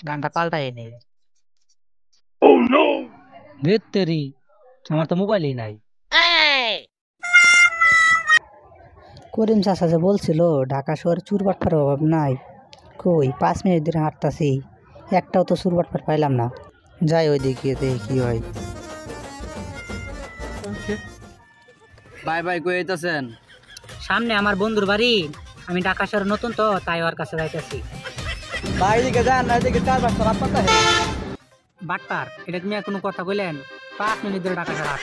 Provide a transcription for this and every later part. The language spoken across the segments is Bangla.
গানটা পাল্টাই নেই। ধেত্তেরি, আমার তো মোবাইলই নাই। করিম চাচা যে বলছিল ঢাকা শহরে চুরবাটপার অভাব নাই, কই 5 মিনিট ধরে হাঁটতাছি, একটাও তো চুরবাটপার পাইলাম না। যাই ওই দিকে দেখি কি হয়। ভাই ভাই কই আইতাছেন? সামনে আমার বন্ধুর বাড়ি, আমি ঢাকা শহরে নতুন তো তাই ওর কাছে যাইতেছি। ভাই দিকে যান না, এদিকে 4-5 রাত পাতা হে। বাটপার, এটা তুমি আর কোনো কথা বললেন? 5 মিনিট ধরে ঢাকা শহর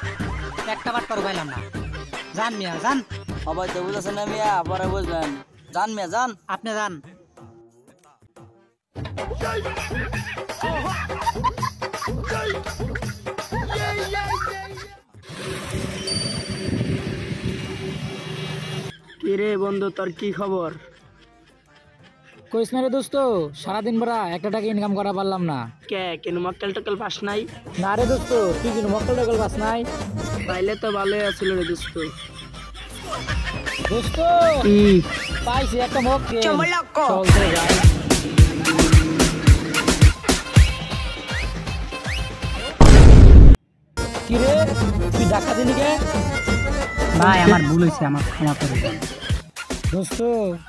একটা বাটপার পাইলাম না। যান মিয়া যান। সবাই তো বুঝাছেন না মিয়া, পরে বুঝবেন। যান মিয়া যান। আপনি যান। কিরে বন্ধু, তোর কি খবর? কইস না রে দোস্ত, সারাদিন ভরা একটা টাকা ইনকাম করা পারলাম না। কেন মক্কেল টক্কেল পাস নাই? না রে দোস্ত, তুই কিন্তু মক্কেল টক্কেল পাস নাই। পাইলে তো ভালোই আছিল রে দোস্ত। দোস্ত কি পাইছি একটা মক্কেল, চল তো যাই। কিরে তুই ধাক্কা দিলি কে? ভাই আমার ভুল হয়েছে, আমার ক্ষমা করে দেন। দোস্ত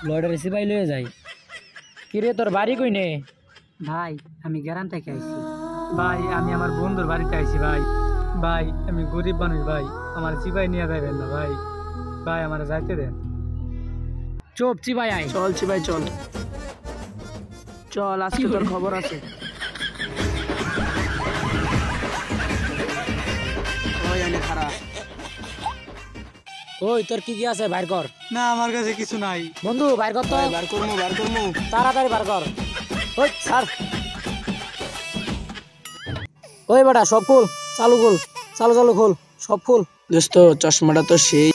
লয়টা রেসিপাই লয়ে যাই। কিরে তোর বাড়ি কই নে? ভাই আমি গ্রাম থেকে আইছি। ভাই আমি আমার বন্ধুর বাড়িতে আইছি ভাই। ভাই আমি গরিব মানুষ ভাই, আমার চিবাই নিয়ে যাবেন না ভাই। ভাই আমার যাইতে দেন। চুপ চিবাই আই। চলছি ভাই, চল চল, আজকে তোর খবর আছে। ওই আমি খারাপ। ওই তোর কি কি আছে বাইর কর। না আমার কাছে কিছু নাই। বন্ধু বাইর কর তো, বার করমু। তাড়াতাড়ি বার কর। ওই স্যার, ওই বেটা সব ফুল চালু খুল, চালু খুল সব ফুল। দোস্ত চশমাটা তো সেই।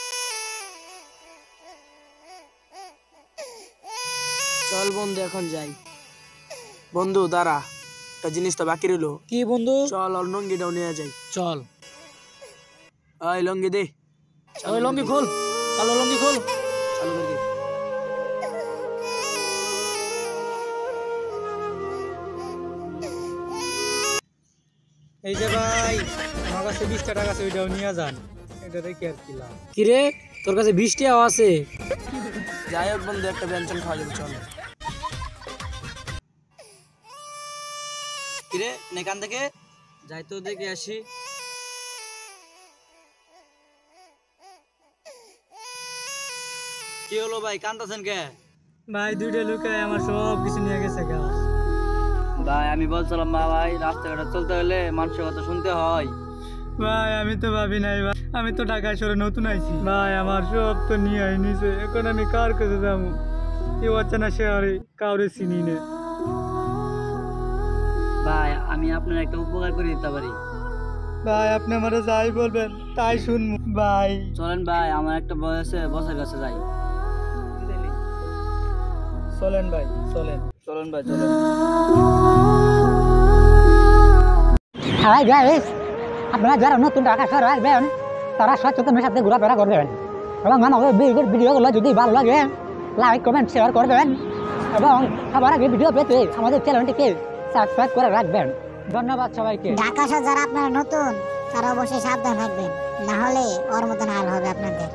চল বন্ধু এখন যাই। বন্ধু দাঁড়া, একটা জিনিস তো বাকি রইলো। কি বন্ধু? চল ওর লঙ্গিটাও নিয়ে যাই। চল। ওই লঙ্গি দে। ওই লঙ্গি খোল, চালো লঙ্গি খোল। চালু করে দে। এই যে ভাই, আমার কাছে 20টা টাকা আছে, ওইটাও নিয়ে যান। এটা দেখি আর কি লাভ। কিরে তোর কাছে 20 টাকা আছে? যাই হোক বন্ধু, একটা ব্যঞ্জন খাওয়া যাবে, চল। কিরে নেকান থেকে যাই তো দেখে আসি। কি হলো ভাই, কান্দাছেন কে? ভাই 2টা লুকায় আমার সব কিছু নিয়ে গেছে গা। ভাই আমি বলছিলাম ভাই, রাস্তাঘাটে চলতে হলে মানুষের কথা শুনতে হয়। ভাই আমি তো ভাবি নাই ভাই, আমি তো ঢাকা শহরে নতুন আইছি ভাই, আমার সব তো নিয়ে নিছে। এখন আমি কার কাছে যাবো? এই অচেনা শহরে কাউরে চিনি না। ভাই আমি আপনার একটা উপকার করে দিতে পারি। ভাই আপনি আমারে যাই বলবেন তাই শুনবো ভাই। চলেন ভাই, আমার একটা বয়সে বসের কাছে যাই। চলেন ভাই চলেন। চলেন ভাই চলেন। হাই গাইস, আপনারা যারা নতুন ঢাকা শহরে আসবেন তারা সচেতনের সাথে ঘোরাফেরা করবেন এবং আমাদের ভিডিওগুলো যদি ভালো লাগে লাইক কমেন্ট শেয়ার করবেন এবং সবার আগে ভিডিও পেতে আমাদের চ্যানেলটিকে সাবস্ক্রাইব করে রাখবেন। ধন্যবাদ সবাইকে। ঢাকা শহর যারা আপনারা নতুন তারা অবশ্যই সাবধান থাকবেন, না হলে ওর মতন হাল হবে আপনাদের।